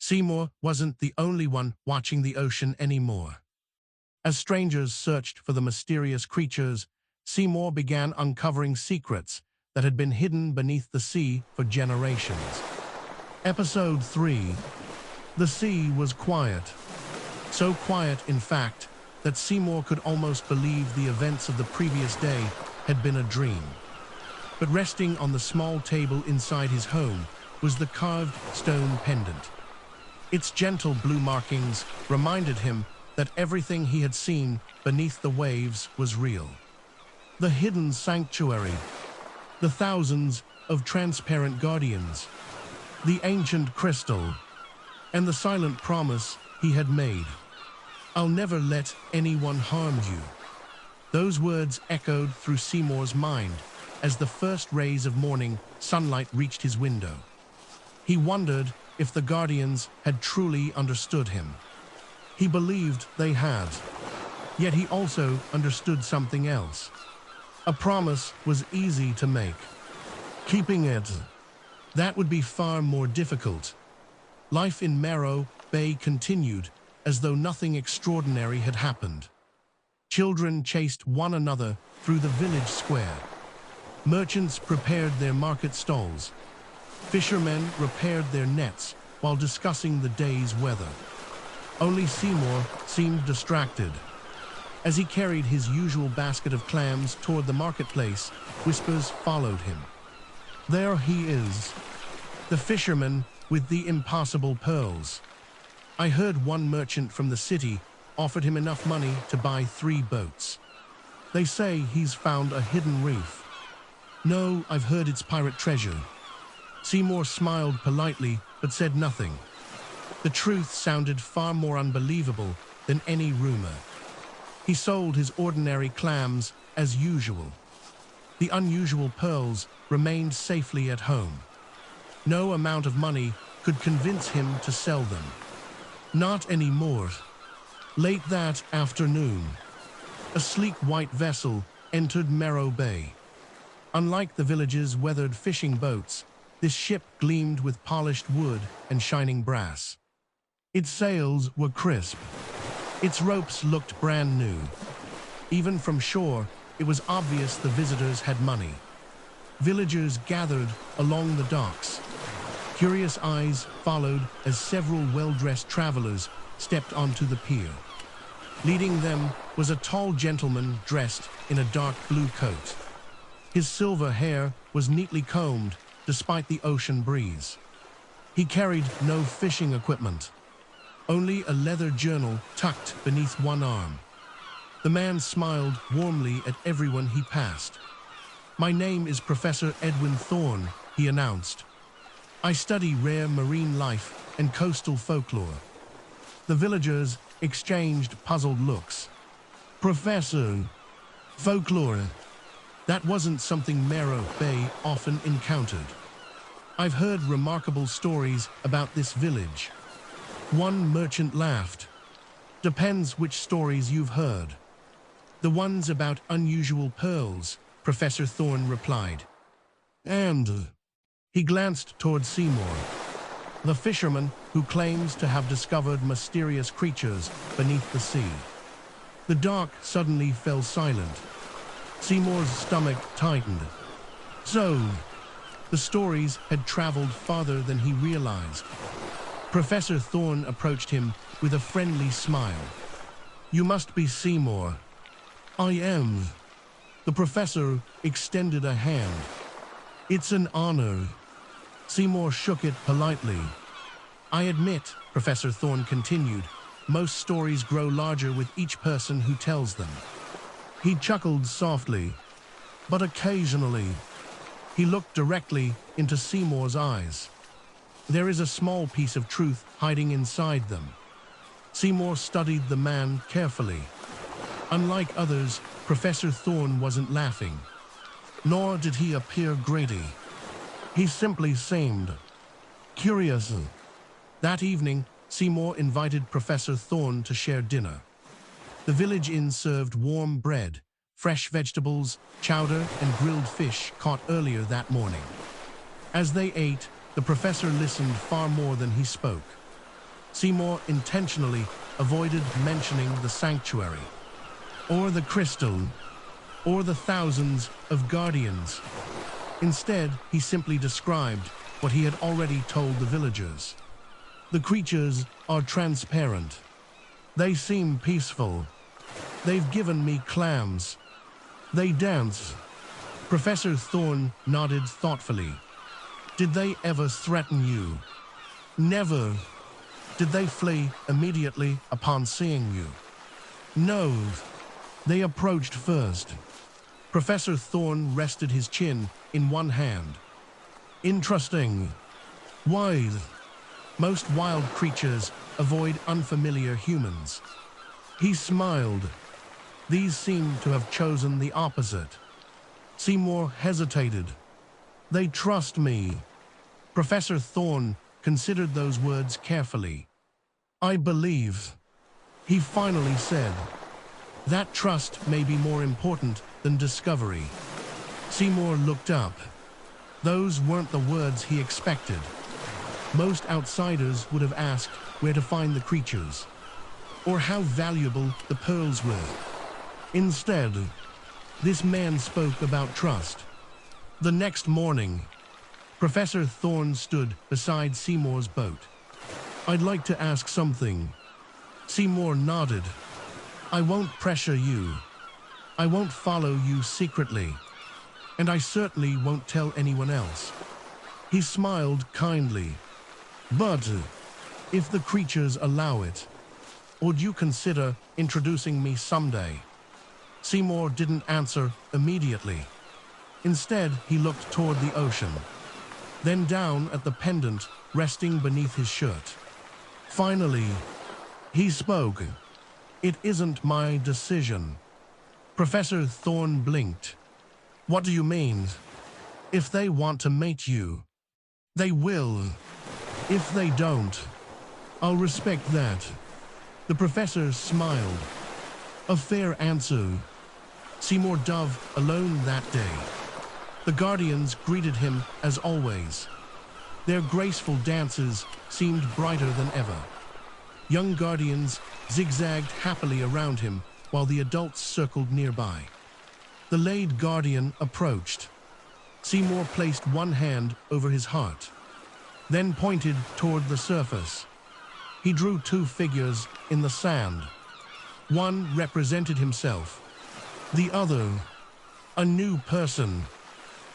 Seymour wasn't the only one watching the ocean anymore. As strangers searched for the mysterious creatures, Seymour began uncovering secrets that had been hidden beneath the sea for generations. Episode 3. The sea was quiet. So quiet, in fact, that Seymour could almost believe the events of the previous day had been a dream. But resting on the small table inside his home was the carved stone pendant. Its gentle blue markings reminded him that everything he had seen beneath the waves was real. The hidden sanctuary, the thousands of transparent guardians, the ancient crystal, and the silent promise he had made. "I'll never let anyone harm you." Those words echoed through Seymour's mind as the first rays of morning sunlight reached his window. He wondered if the guardians had truly understood him. He believed they had, yet he also understood something else. A promise was easy to make. Keeping it, that would be far more difficult. Life in Morro Bay continued as though nothing extraordinary had happened. Children chased one another through the village square. Merchants prepared their market stalls. Fishermen repaired their nets while discussing the day's weather. Only Seymour seemed distracted. As he carried his usual basket of clams toward the marketplace, whispers followed him. There he is, the fisherman with the impossible pearls. I heard one merchant from the city offered him enough money to buy 3 boats. They say he's found a hidden reef. No, I've heard it's pirate treasure. Seymour smiled politely but said nothing. The truth sounded far more unbelievable than any rumor. He sold his ordinary clams as usual. The unusual pearls remained safely at home. No amount of money could convince him to sell them. Not anymore. Late that afternoon, a sleek white vessel entered Morro Bay. Unlike the village's weathered fishing boats, this ship gleamed with polished wood and shining brass. Its sails were crisp. Its ropes looked brand new. Even from shore, it was obvious the visitors had money. Villagers gathered along the docks. Curious eyes followed as several well-dressed travelers stepped onto the pier. Leading them was a tall gentleman dressed in a dark blue coat. His silver hair was neatly combed despite the ocean breeze. He carried no fishing equipment, only a leather journal tucked beneath one arm. The man smiled warmly at everyone he passed. "My name is Professor Edwin Thorne," he announced. "I study rare marine life and coastal folklore." The villagers exchanged puzzled looks. "Professor, folklore, that wasn't something Morro Bay often encountered. I've heard remarkable stories about this village." One merchant laughed. "Depends which stories you've heard." "The ones about unusual pearls," Professor Thorne replied. "And?" He glanced toward Seymour, the fisherman who claims to have discovered mysterious creatures beneath the sea. The dark suddenly fell silent. Seymour's stomach tightened. So, the stories had traveled farther than he realized. Professor Thorne approached him with a friendly smile. "You must be Seymour." "I am." The professor extended a hand. "It's an honor." Seymour shook it politely. "I admit," Professor Thorne continued, "most stories grow larger with each person who tells them." He chuckled softly. "But occasionally," he looked directly into Seymour's eyes, "there is a small piece of truth hiding inside them." Seymour studied the man carefully. Unlike others, Professor Thorne wasn't laughing. Nor did he appear greedy. He simply seemed curious. That evening, Seymour invited Professor Thorne to share dinner. The village inn served warm bread, fresh vegetables, chowder, and grilled fish caught earlier that morning. As they ate, the professor listened far more than he spoke. Seymour intentionally avoided mentioning the sanctuary, or the crystal, or the thousands of guardians. Instead, he simply described what he had already told the villagers. The creatures are transparent. They seem peaceful. They've given me clams. They dance. Professor Thorne nodded thoughtfully. Did they ever threaten you? Never. Did they flee immediately upon seeing you? No. They approached first. Professor Thorne rested his chin in one hand. Interesting. Why? Most wild creatures avoid unfamiliar humans. He smiled. These seem to have chosen the opposite. Seymour hesitated. They trust me. Professor Thorne considered those words carefully. I believe, he finally said. That trust may be more important than discovery. Seymour looked up. Those weren't the words he expected. Most outsiders would have asked where to find the creatures, or how valuable the pearls were. Instead, this man spoke about trust. The next morning, Professor Thorne stood beside Seymour's boat. I'd like to ask something. Seymour nodded. I won't pressure you. I won't follow you secretly. And I certainly won't tell anyone else. He smiled kindly. But if the creatures allow it, would you consider introducing me someday? Seymour didn't answer immediately. Instead, he looked toward the ocean, then down at the pendant resting beneath his shirt. Finally, he spoke. It isn't my decision. Professor Thorne blinked. What do you mean? If they want to mate you, they will. If they don't, I'll respect that. The professor smiled. A fair answer. Seymour Dove alone that day. The guardians greeted him as always. Their graceful dances seemed brighter than ever. Young guardians zigzagged happily around him while the adults circled nearby. The laid guardian approached. Seymour placed one hand over his heart, then pointed toward the surface. He drew two figures in the sand. One represented himself, the other, a new person.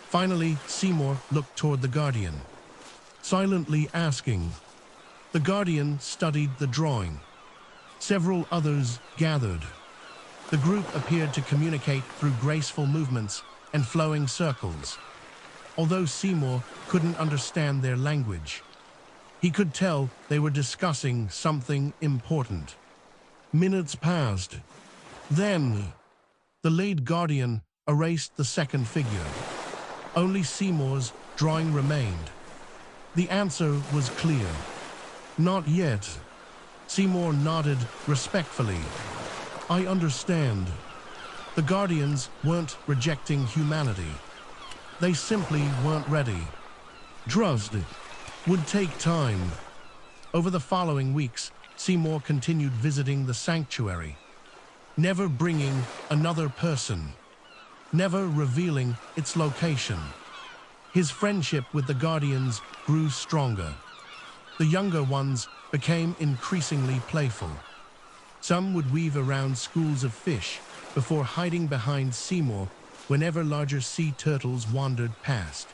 Finally, Seymour looked toward the guardian, silently asking. The guardian studied the drawing. Several others gathered. The group appeared to communicate through graceful movements and flowing circles. Although Seymour couldn't understand their language, he could tell they were discussing something important. Minutes passed. Then, the lead guardian erased the second figure. Only Seymour's drawing remained. The answer was clear. Not yet. Seymour nodded respectfully. I understand. The guardians weren't rejecting humanity. They simply weren't ready. Trust would take time. Over the following weeks, Seymour continued visiting the sanctuary, never bringing another person, never revealing its location. His friendship with the guardians grew stronger. The younger ones became increasingly playful. Some would weave around schools of fish before hiding behind Seymour whenever larger sea turtles wandered past.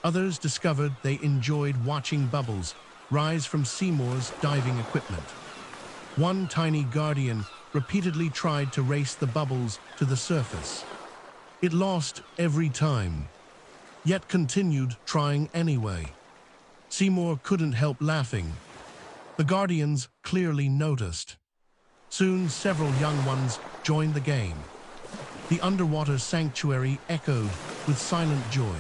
Others discovered they enjoyed watching bubbles rise from Seymour's diving equipment. One tiny guardian repeatedly tried to race the bubbles to the surface. It lost every time, yet continued trying anyway. Seymour couldn't help laughing. The guardians clearly noticed. Soon, several young ones joined the game. The underwater sanctuary echoed with silent joy.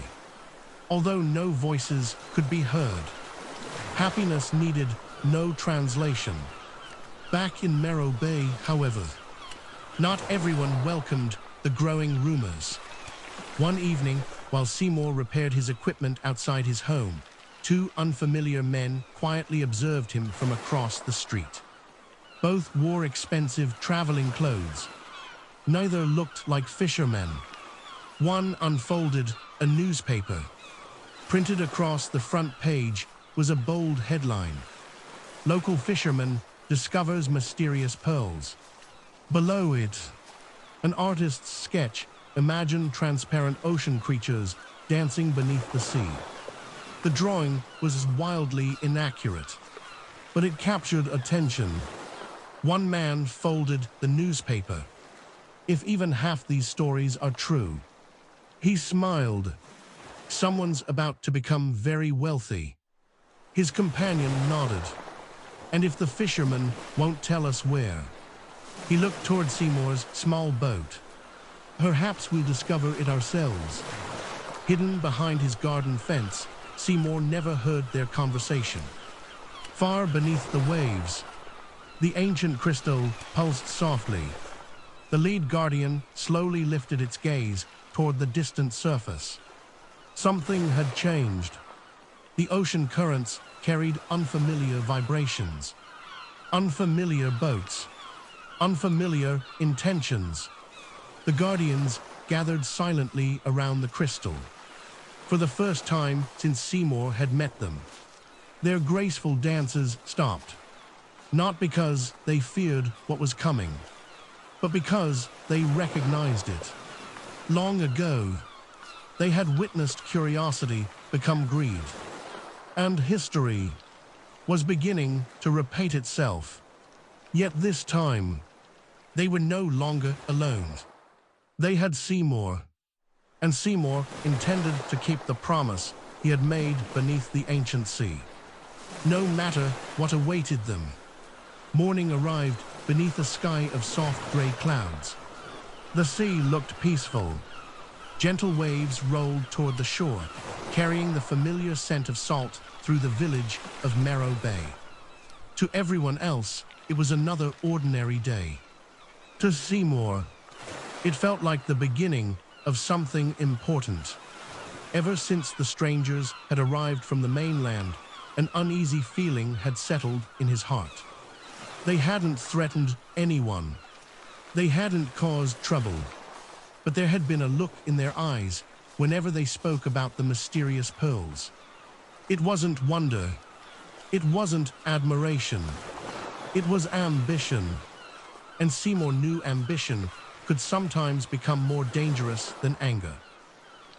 Although no voices could be heard, happiness needed no translation. Back in Merrow Bay, however, not everyone welcomed the growing rumors. One evening, while Seymour repaired his equipment outside his home, two unfamiliar men quietly observed him from across the street. Both wore expensive traveling clothes. Neither looked like fishermen. One unfolded a newspaper. Printed across the front page was a bold headline: "Local fisherman discovers mysterious pearls." Below it, an artist's sketch imagined transparent ocean creatures dancing beneath the sea. The drawing was wildly inaccurate, but it captured attention. One man folded the newspaper. "If even half these stories are true," he smiled. "Someone's about to become very wealthy." His companion nodded. "And if the fisherman won't tell us where?" He looked toward Seymour's small boat. "Perhaps we'll discover it ourselves." Hidden behind his garden fence, Seymour never heard their conversation. Far beneath the waves, the ancient crystal pulsed softly. The lead guardian slowly lifted its gaze toward the distant surface. Something had changed. The ocean currents carried unfamiliar vibrations. Unfamiliar boats. Unfamiliar intentions. The guardians gathered silently around the crystal. For the first time since Seymour had met them, their graceful dances stopped. Not because they feared what was coming, but because they recognized it. Long ago, they had witnessed curiosity become greed, and history was beginning to repeat itself. Yet this time, they were no longer alone. They had Seymour, and Seymour intended to keep the promise he had made beneath the ancient sea. No matter what awaited them. Morning arrived beneath a sky of soft gray clouds. The sea looked peaceful. Gentle waves rolled toward the shore, carrying the familiar scent of salt through the village of Marrow Bay. To everyone else, it was another ordinary day. To Seymour, it felt like the beginning of something important. Ever since the strangers had arrived from the mainland, an uneasy feeling had settled in his heart. They hadn't threatened anyone. They hadn't caused trouble. But there had been a look in their eyes whenever they spoke about the mysterious pearls. It wasn't wonder. It wasn't admiration. It was ambition. And Seymour knew ambition could sometimes become more dangerous than anger.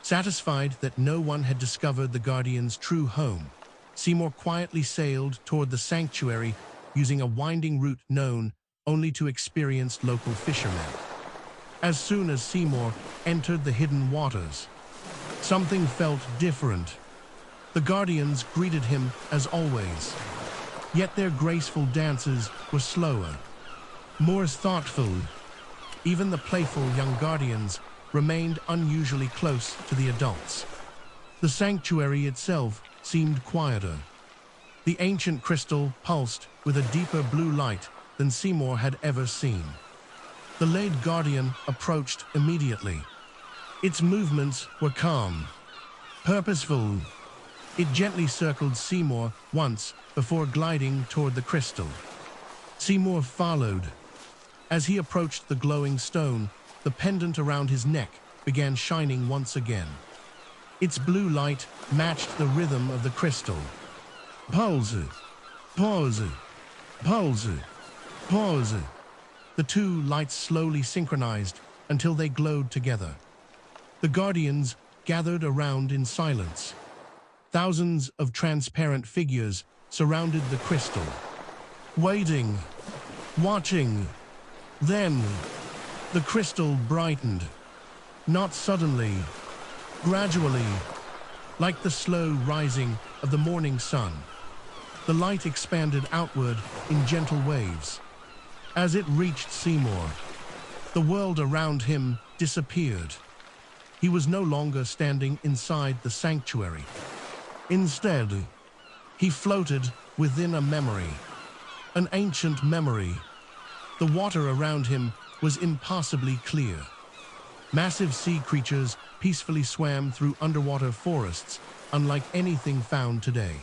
Satisfied that no one had discovered the Guardian's true home, Seymour quietly sailed toward the sanctuary using a winding route known only to experienced local fishermen. As soon as Seymour entered the hidden waters, something felt different. The Guardians greeted him as always, yet their graceful dances were slower, more thoughtful. Even the playful young Guardians remained unusually close to the adults. The sanctuary itself seemed quieter. The ancient crystal pulsed with a deeper blue light than Seymour had ever seen. The lead guardian approached immediately. Its movements were calm, purposeful. It gently circled Seymour once before gliding toward the crystal. Seymour followed. As he approached the glowing stone, the pendant around his neck began shining once again. Its blue light matched the rhythm of the crystal. Pulse, pause, pulse, pause. The two lights slowly synchronized until they glowed together. The Guardians gathered around in silence. Thousands of transparent figures surrounded the crystal, waiting, watching. Then, the crystal brightened. Not suddenly, gradually, like the slow rising of the morning sun. The light expanded outward in gentle waves. As it reached Seymour, the world around him disappeared. He was no longer standing inside the sanctuary. Instead, he floated within a memory, an ancient memory. The water around him was impossibly clear. Massive sea creatures peacefully swam through underwater forests, unlike anything found today.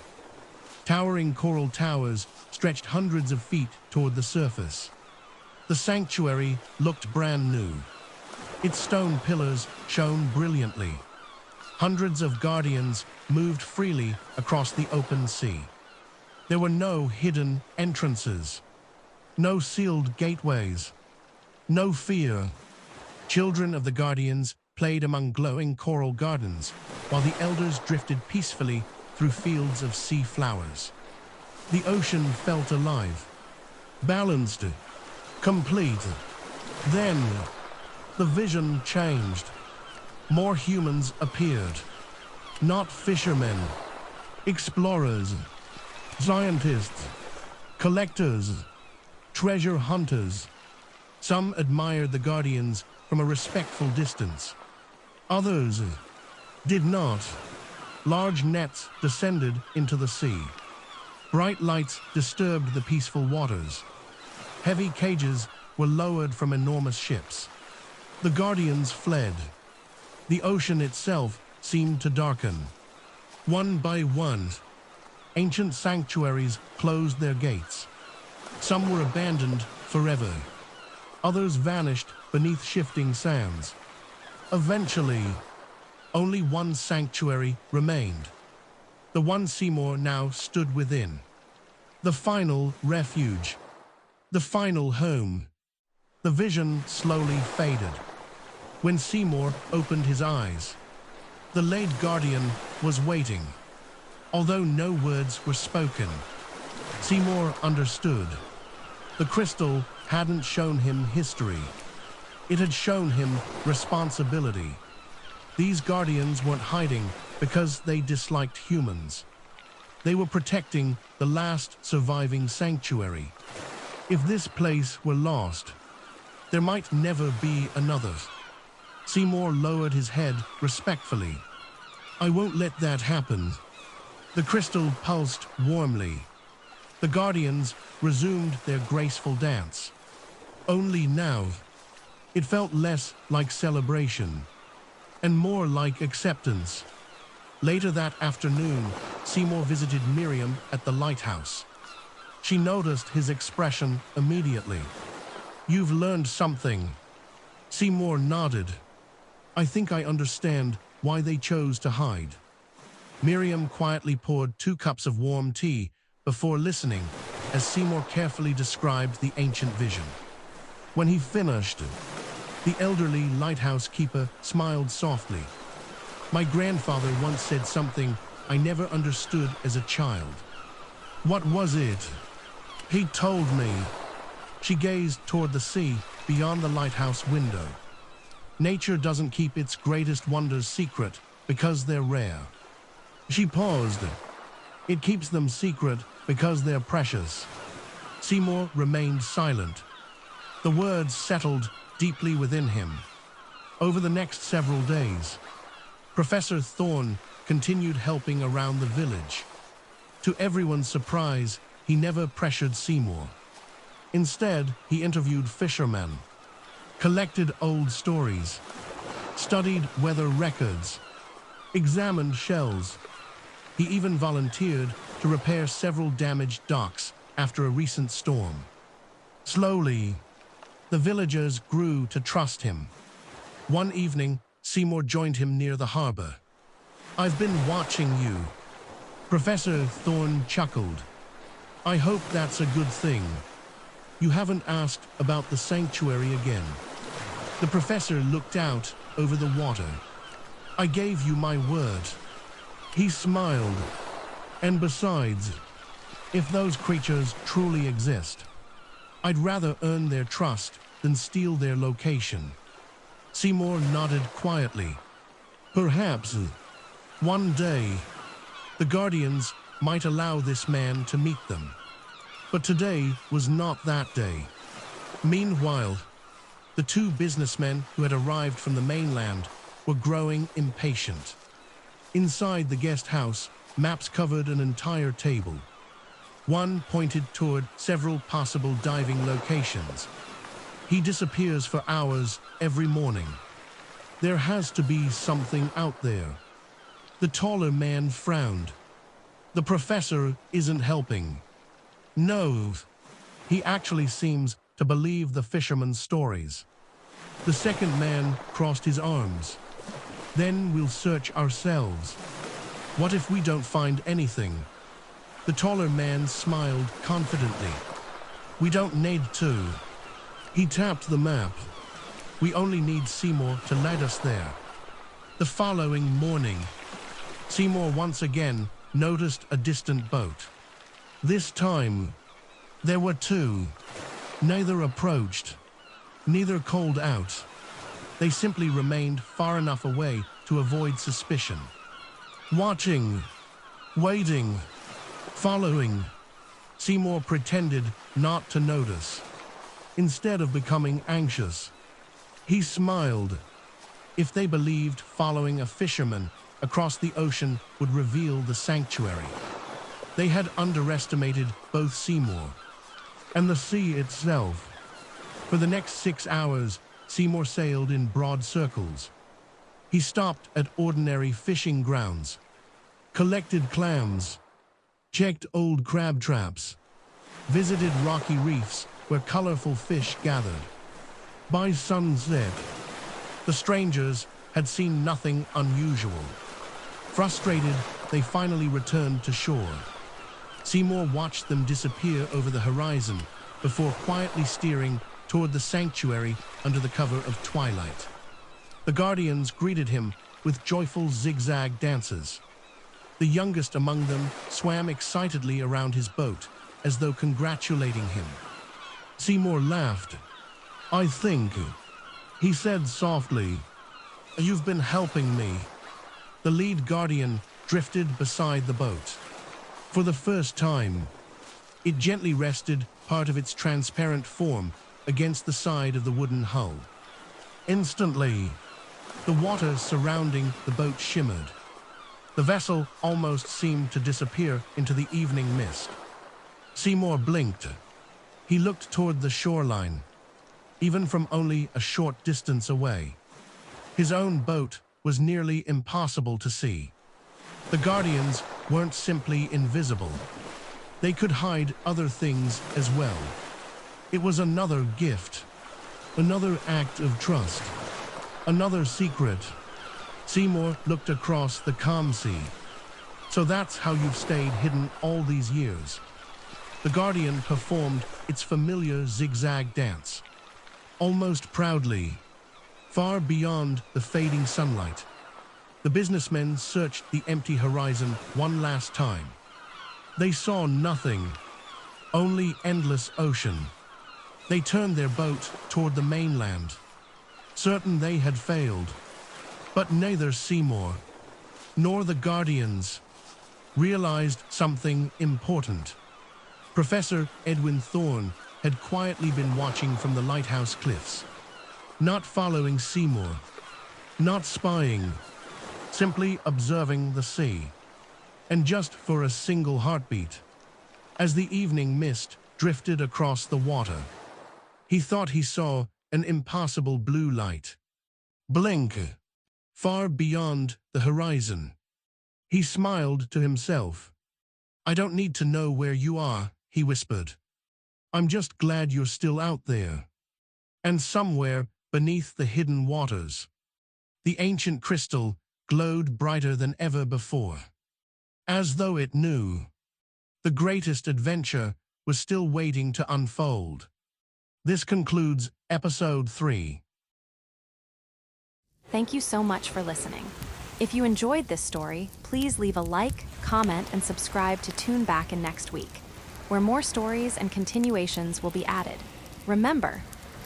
Towering coral towers stretched hundreds of feet toward the surface. The sanctuary looked brand new. Its stone pillars shone brilliantly. Hundreds of guardians moved freely across the open sea. There were no hidden entrances, no sealed gateways, no fear. Children of the guardians played among glowing coral gardens, while the elders drifted peacefully through fields of sea flowers. The ocean felt alive, balanced, complete. Then, the vision changed. More humans appeared. Not fishermen, explorers, scientists, collectors, treasure hunters. Some admired the guardians from a respectful distance. Others did not. Large nets descended into the sea. Bright lights disturbed the peaceful waters. Heavy cages were lowered from enormous ships. The guardians fled. The ocean itself seemed to darken. One by one, ancient sanctuaries closed their gates. Some were abandoned forever. Others vanished beneath shifting sands. Eventually, only one sanctuary remained. The one Seymour now stood within. The final refuge. The final home. The vision slowly faded. When Seymour opened his eyes, the late guardian was waiting. Although no words were spoken, Seymour understood. The crystal hadn't shown him history. It had shown him responsibility. These guardians weren't hiding because they disliked humans. They were protecting the last surviving sanctuary. If this place were lost, there might never be another. Seymour lowered his head respectfully. I won't let that happen. The crystal pulsed warmly. The guardians resumed their graceful dance. Only now, it felt less like celebration and more like acceptance. Later that afternoon, Seymour visited Miriam at the lighthouse. She noticed his expression immediately. You've learned something. Seymour nodded. I think I understand why they chose to hide. Miriam quietly poured 2 cups of warm tea before listening as Seymour carefully described the ancient vision. When he finished, the elderly lighthouse keeper smiled softly. My grandfather once said something I never understood as a child. What was it? He told me. She gazed toward the sea beyond the lighthouse window. Nature doesn't keep its greatest wonders secret because they're rare. She paused. It keeps them secret because they're precious. Seymour remained silent. The words settled deeply within him. Over the next several days, Professor Thorne continued helping around the village. To everyone's surprise, he never pressured Seymour. Instead, he interviewed fishermen, collected old stories, studied weather records, examined shells. He even volunteered to repair several damaged docks after a recent storm. Slowly, the villagers grew to trust him. One evening, Seymour joined him near the harbor. I've been watching you. Professor Thorne chuckled. I hope that's a good thing. You haven't asked about the sanctuary again. The professor looked out over the water. I gave you my word. He smiled. And besides, if those creatures truly exist, I'd rather earn their trust than steal their location. Seymour nodded quietly. Perhaps, one day, the Guardians might allow this man to meet them. But today was not that day. Meanwhile, the 2 businessmen who had arrived from the mainland were growing impatient. Inside the guest house, maps covered an entire table. One pointed toward several possible diving locations. He disappears for hours every morning. There has to be something out there. The taller man frowned. The professor isn't helping. No, he actually seems to believe the fisherman's stories. The second man crossed his arms. Then we'll search ourselves. What if we don't find anything? The taller man smiled confidently. We don't need to. He tapped the map. We only need Seymour to lead us there. The following morning, Seymour once again noticed a distant boat. This time, there were two. Neither approached, neither called out. They simply remained far enough away to avoid suspicion. Watching, waiting, following. Seymour pretended not to notice. Instead of becoming anxious, he smiled. If they believed following a fisherman across the ocean would reveal the sanctuary, they had underestimated both Seymour and the sea itself. For the next 6 hours, Seymour sailed in broad circles. He stopped at ordinary fishing grounds, collected clams, checked old crab traps, visited rocky reefs where colorful fish gathered. By sunset, the strangers had seen nothing unusual. Frustrated, they finally returned to shore. Seymour watched them disappear over the horizon before quietly steering toward the sanctuary under the cover of twilight. The guardians greeted him with joyful zigzag dances. The youngest among them swam excitedly around his boat as though congratulating him. Seymour laughed. I think, he said softly, you've been helping me. The lead guardian drifted beside the boat. For the first time, it gently rested part of its transparent form against the side of the wooden hull. Instantly, the water surrounding the boat shimmered. The vessel almost seemed to disappear into the evening mist. Seymour blinked. He looked toward the shoreline, even from only a short distance away. His own boat was nearly impossible to see. The guardians weren't simply invisible. They could hide other things as well. It was another gift, another act of trust, another secret. Seymour looked across the calm sea. So that's how you've stayed hidden all these years. The guardian performed its familiar zigzag dance, almost proudly, far beyond the fading sunlight. The businessmen searched the empty horizon one last time. They saw nothing, only endless ocean. They turned their boat toward the mainland, certain they had failed. But neither Seymour nor the guardians realized something important. Professor Edwin Thorne had quietly been watching from the lighthouse cliffs, not following Seymour, not spying, simply observing the sea. And just for a single heartbeat, as the evening mist drifted across the water, he thought he saw an impossible blue light blink far beyond the horizon. He smiled to himself. I don't need to know where you are, he whispered. I'm just glad you're still out there. And somewhere beneath the hidden waters, the ancient crystal glowed brighter than ever before. As though it knew, the greatest adventure was still waiting to unfold. This concludes episode 3. Thank you so much for listening. If you enjoyed this story, please leave a like, comment, and subscribe to tune back in next week, where more stories and continuations will be added. Remember,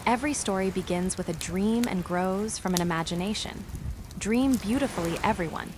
every story begins with a dream and grows from an imagination. Dream beautifully, everyone.